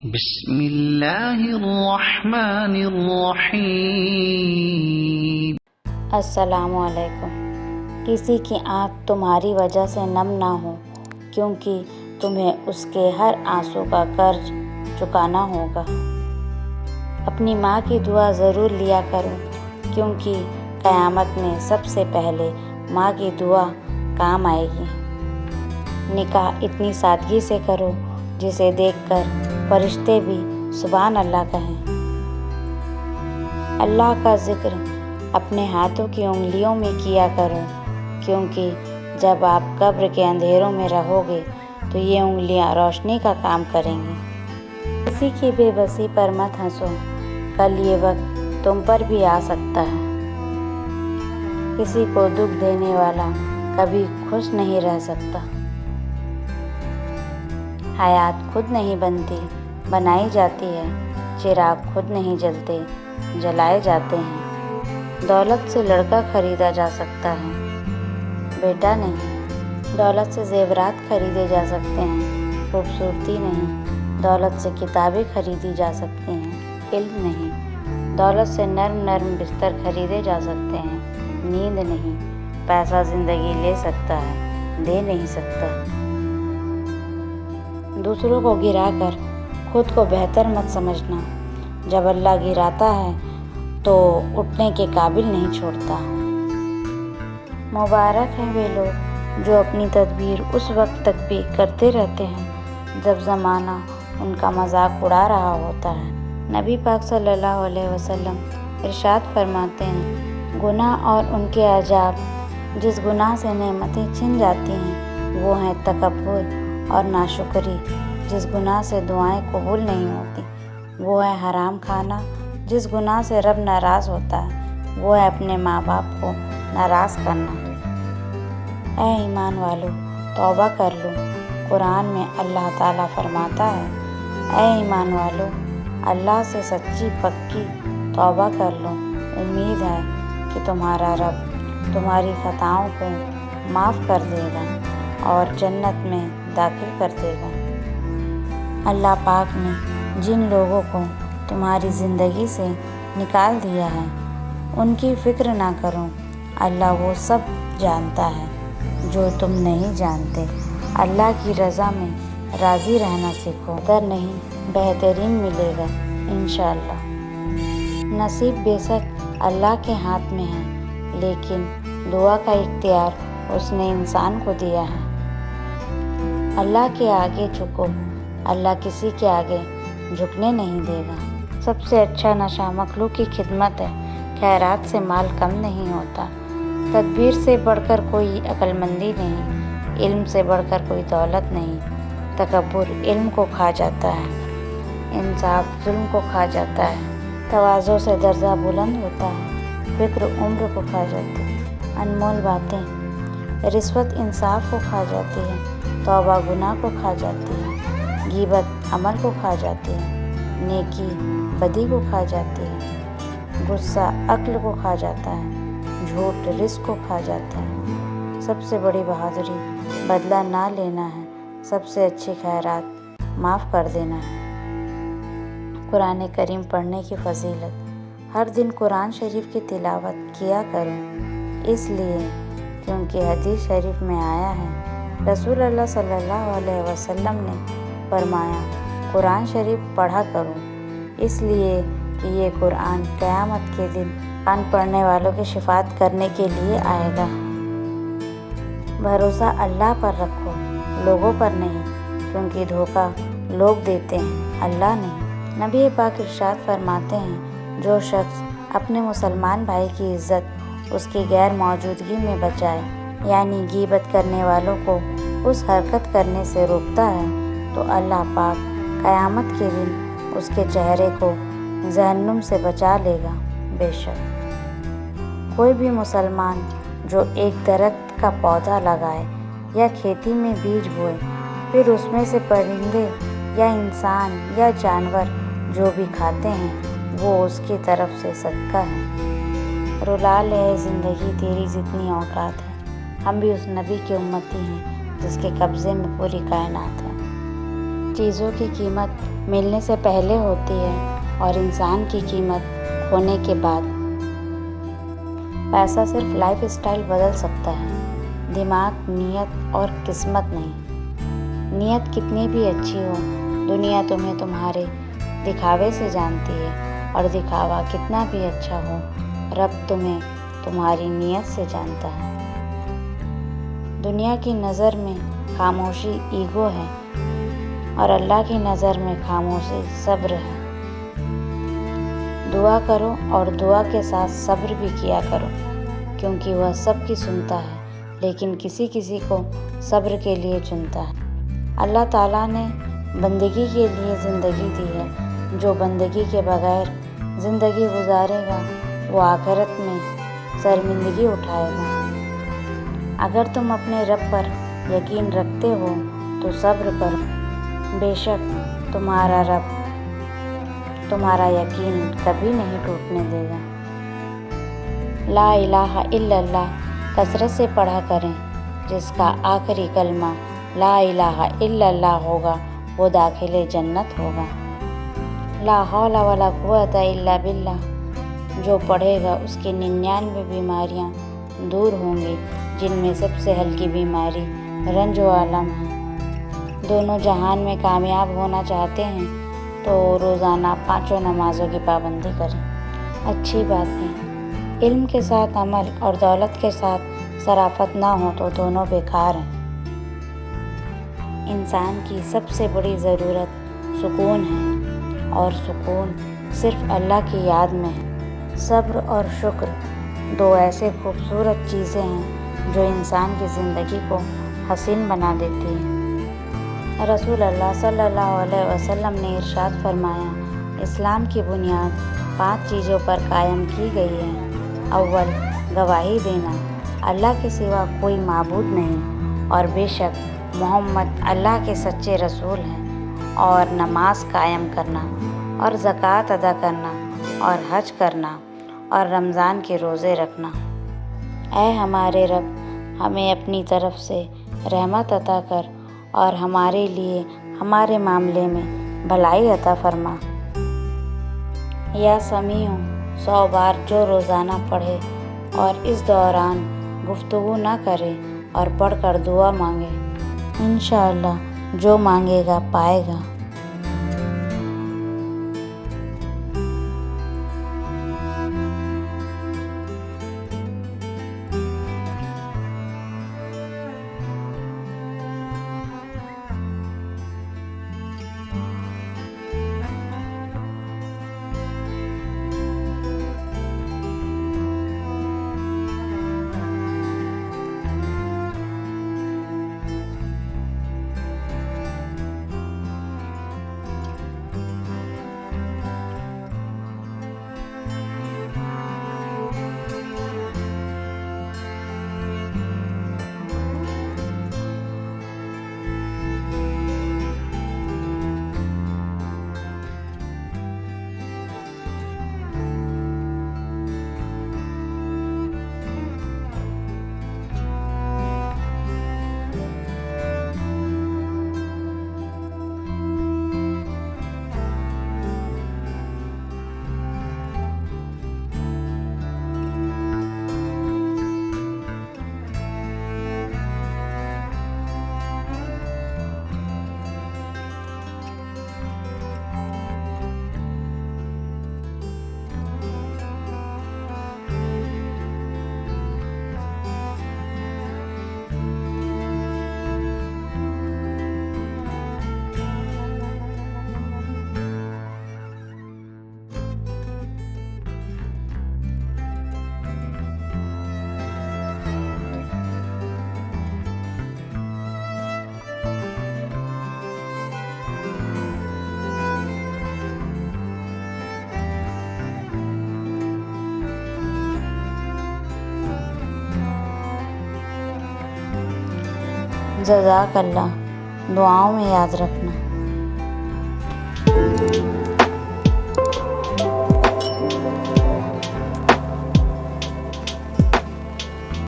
بسم اللہ الرحمن الرحیم۔ السلام علیکم۔ کسی کی آنکھ تمہاری وجہ سے نم نہ ہو، کیونکہ تمہیں اس کے ہر آنسو کا قرض چکانا ہوگا۔ اپنی ماں کی دعا ضرور لیا کرو، کیونکہ قیامت میں سب سے پہلے ماں کی دعا کام آئے گی۔ نکاح اتنی سادگی سے کرو جسے دیکھ کر فرشتے بھی سبحان اللہ کہیں۔ اللہ کا ذکر اپنے ہاتھوں کی انگلیوں میں کیا کرو، کیونکہ جب آپ قبر کے اندھیروں میں رہو گے تو یہ انگلیاں روشنی کا کام کریں گی۔ کسی کی بے بسی پر مت ہنسو، کل یہ وقت تم پر بھی آ سکتا ہے۔ کسی کو دکھ دینے والا کبھی خوش نہیں رہ سکتا۔ حیات خود نہیں بنتی، بنائی جاتی ہے۔ چراغ خود نہیں جلتے، جلائے جاتے ہیں۔ دولت سے لڑکا خریدا جا سکتا ہے، بیٹا نہیں۔ دولت سے زیورات خریدے جا سکتے ہیں، خوبصورتی نہیں۔ دولت سے کتابیں خریدی جا سکتی ہیں، علم نہیں۔ دولت سے نرم نرم بستر خریدے جا سکتے ہیں، نیند نہیں۔ پیسہ زندگی لے سکتا ہے، دے نہیں سکتا۔ دوسروں کو گرا کر خود کو بہتر مت سمجھنا۔ جب اللہ گراتا ہے تو اٹھنے کے قابل نہیں چھوڑتا۔ مبارک ہیں وہ لوگ جو اپنی تدبیر اس وقت تک بھی کرتے رہتے ہیں جب زمانہ ان کا مذاق اڑا رہا ہوتا ہے۔ نبی پاک صلی اللہ علیہ وسلم ارشاد فرماتے ہیں، گناہ اور ان کے عذاب، جس گناہ سے نعمتیں چھن جاتی ہیں وہ ہیں تکبر اور ناشکری۔ جس گناہ سے دعائیں قبول نہیں ہوتی وہ ہے حرام کھانا۔ جس گناہ سے رب ناراض ہوتا ہے وہ ہے اپنے ماں باپ کو ناراض کرنا۔ اے ایمان والو، توبہ کر لو۔ قرآن میں اللہ تعالیٰ فرماتا ہے، اے ایمان والو، اللہ سے سچی پکی توبہ کر لو۔ امید ہے کہ تمہارا رب تمہاری خطاؤں کو معاف کر دے گا اور جنت میں داخل کر دے گا۔ اللہ پاک نے جن لوگوں کو تمہاری زندگی سے نکال دیا ہے ان کی فکر نہ کرو، اللہ وہ سب جانتا ہے جو تم نہیں جانتے۔ اللہ کی رضا میں راضی رہنا سیکھو، بہتر نہیں بہترین ملے گا انشاءاللہ۔ نصیب بے شک اللہ کے ہاتھ میں ہے، لیکن دعا کا اختیار اس نے انسان کو دیا ہے۔ اللہ کے آگے جھکو، اللہ کسی کے آگے جھکنے نہیں دے گا۔ سب سے اچھا نشہ مخلوق کی خدمت ہے۔ خیرات سے مال کم نہیں ہوتا۔ تدبیر سے بڑھ کر کوئی عقل مندی نہیں، علم سے بڑھ کر کوئی دولت نہیں۔ تکبر علم کو کھا جاتا ہے، انصاف ظلم کو کھا جاتا ہے۔ تواضع سے درجہ بلند ہوتا ہے، فکر عمر کو کھا جاتی ہے۔ انمول باتیں، رشوت انصاف کو کھا جاتی ہے، توبہ گناہ کو کھا جاتی ہے، غیبت عمل کو کھا جاتی ہے، نیکی بدی کو کھا جاتی ہے، غصہ عقل کو کھا جاتا ہے، جھوٹ رزق کو کھا جاتا ہے۔ سب سے بڑی بہادری بدلہ نہ لینا ہے، سب سے اچھی خیرات معاف کر دینا ہے۔ قرآن کریم پڑھنے کی فضیلت، ہر دن قرآن شریف کی تلاوت کیا کرو، اس لیے کیونکہ حدیث شریف میں آیا ہے، رسول اللہ صلی اللہ علیہ وسلم نے فرمایا، قرآن شریف پڑھا کرو، اس لیے کہ یہ قرآن قیامت کے دن قرآن پڑھنے والوں کی شفاعت کرنے کے لیے آئے گا۔ بھروسہ اللہ پر رکھو، لوگوں پر نہیں، کیونکہ دھوکہ لوگ دیتے ہیں، اللہ نہیں۔ نبی پاک ارشاد فرماتے ہیں، جو شخص اپنے مسلمان بھائی کی عزت اس کی غیر موجودگی میں بچائے، یعنی غیبت کرنے والوں کو اس حرکت کرنے سے روکتا ہے، تو اللہ پاک قیامت کے دن اس کے چہرے کو جہنم سے بچا لے گا۔ بے شک کوئی بھی مسلمان جو ایک درخت کا پودا لگائے یا کھیتی میں بیج بوئے، پھر اس میں سے پرندے یا انسان یا جانور جو بھی کھاتے ہیں وہ اس کی طرف سے صدقہ ہے۔ رلا لے زندگی تیری جتنی اوقات ہے، ہم بھی اس نبی کی امتی ہیں جس کے قبضے میں پوری کائنات ہے۔ چیزوں کی قیمت ملنے سے پہلے ہوتی ہے اور انسان کی قیمت کھونے کے بعد۔ پیسہ صرف لائف اسٹائل بدل سکتا ہے، دماغ، نیت اور قسمت نہیں۔ نیت کتنی بھی اچھی ہو، دنیا تمہیں تمہارے دکھاوے سے جانتی ہے، اور دکھاوا کتنا بھی اچھا ہو، رب تمہیں تمہاری نیت سے جانتا ہے۔ دنیا کی نظر میں خاموشی ایگو ہے، اور اللہ کی نظر میں خاموشی صبر ہے۔ دعا کرو اور دعا کے ساتھ صبر بھی کیا کرو، کیونکہ وہ سب کی سنتا ہے، لیکن کسی کسی کو صبر کے لیے چنتا ہے۔ اللہ تعالیٰ نے بندگی کے لیے زندگی دی ہے، جو بندگی کے بغیر زندگی گزارے گا وہ آخرت میں شرمندگی اٹھائے گا۔ اگر تم اپنے رب پر یقین رکھتے ہو تو صبر کرو، بے شک تمہارا رب تمہارا یقین کبھی نہیں ٹوٹنے دے گا۔ لا الہ الا اللہ کثرت سے پڑھا کریں، جس کا آخری کلمہ لا الہ الا اللہ ہوگا وہ داخل جنت ہوگا۔ لا حول ولا قوت الا باللہ جو پڑھے گا اس کی 99 بیماریاں دور ہوں گی، جن میں سب سے ہلکی بیماری رنج و الم ہے۔ دونوں جہان میں کامیاب ہونا چاہتے ہیں تو روزانہ 5 نمازوں کی پابندی کریں۔ اچھی بات ہے، علم کے ساتھ عمل اور دولت کے ساتھ شرافت نہ ہو تو دونوں بیکار ہیں۔ انسان کی سب سے بڑی ضرورت سکون ہے، اور سکون صرف اللہ کی یاد میں ہے۔ صبر اور شکر 2 ایسے خوبصورت چیزیں ہیں جو انسان کی زندگی کو حسین بنا دیتی ہیں۔ رسول اللہ صلی اللہ علیہ وسلم نے ارشاد فرمایا، اسلام کی بنیاد 5 چیزوں پر قائم کی گئی ہے۔ اول، گواہی دینا اللہ کے سوا کوئی معبود نہیں، اور بے شک محمد اللہ کے سچے رسول ہیں، اور نماز قائم کرنا، اور زکوٰۃ ادا کرنا، اور حج کرنا، اور رمضان کے روزے رکھنا۔ اے ہمارے رب، ہمیں اپنی طرف سے رحمت عطا کر اور ہمارے لیے ہمارے معاملے میں بھلائی عطا فرما۔ یا سمیع 100 بار جو روزانہ پڑھے اور اس دوران گفتگو نہ کرے اور پڑھ کر دعا مانگے، انشاءاللہ جو مانگے گا پائے گا۔ جزاک اللہ، دعاؤں میں یاد رکھنا۔